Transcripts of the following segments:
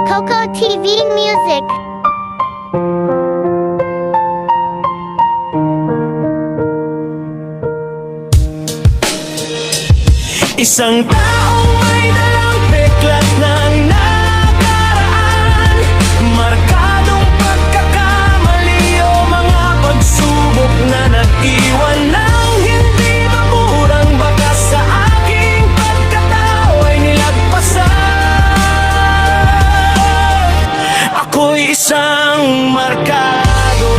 Coco TV Music. Isang taong may dalang peklat ng nakaraan, markadong pagkakamali o mga pagsubok na nag-iwan ng hindi maburang bakas sa aking pagkatao ay nilagpasan. Ako'y isang markado.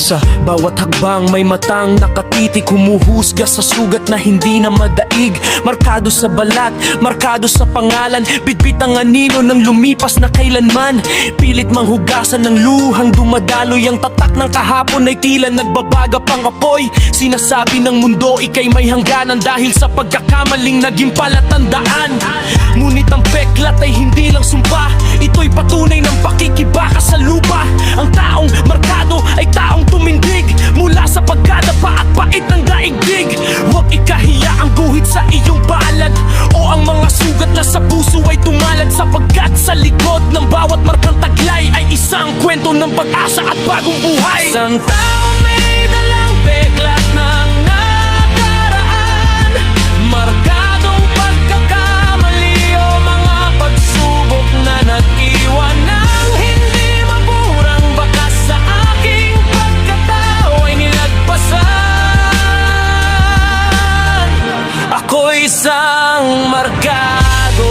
Sa bawat hagbang may matang nakatitig, humuhusga sa sugat na hindi na madaig. Markado sa balat, markado sa pangalan, bitbit ang anino ng lumipas na kailanman. Pilit manghugasan ng luhang dumadaloy, ang tatak ng kahapon ay tila nagbabaga pang apoy. Sinasabi ng mundo ika'y may hangganan dahil sa pagkakamaling naging palatandaan. Ngunit ang peklat ay hindi lang sumpa, ito'y patunay ng pakikibaka sa lupa. Ang taong markado ay taong tumindig mula sa pagkadapa at pait ng daigdig. Huwag ikahiya ang guhit sa iyong palad o ang mga sugat na sa puso ay tumalad, sapagkat sa likod ng bawat markang taglay ay isang kwento ng pag-asa at bagong buhay. Isang taong may dalang peklat ng nakaraan, markadong pagkakamali o mga pagsubok na nag-iwan ng hindi maburang bakas sa aking pagkatao ay nilagpasan. Ako'y isang markado.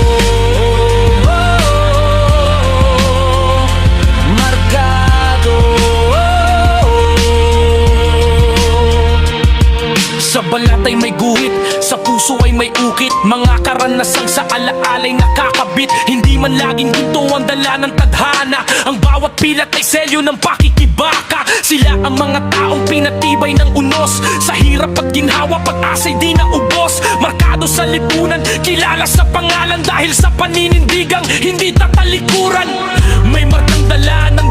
Sa balat ay may guhit, sa puso ay may ukit, mga karanasang sa alaala'y nakakabit. Hindi man laging ito ang dala ng tadhana, ang bawat pilat ay selyo ng pakikibaka. Sila ang mga taong pinatibay ng unos, sa hirap at ginhawa pag-asa'y di naubos. Markado sa lipunan, kilala sa pangalan dahil sa paninindigang hindi tatalikuran. May markang dala ng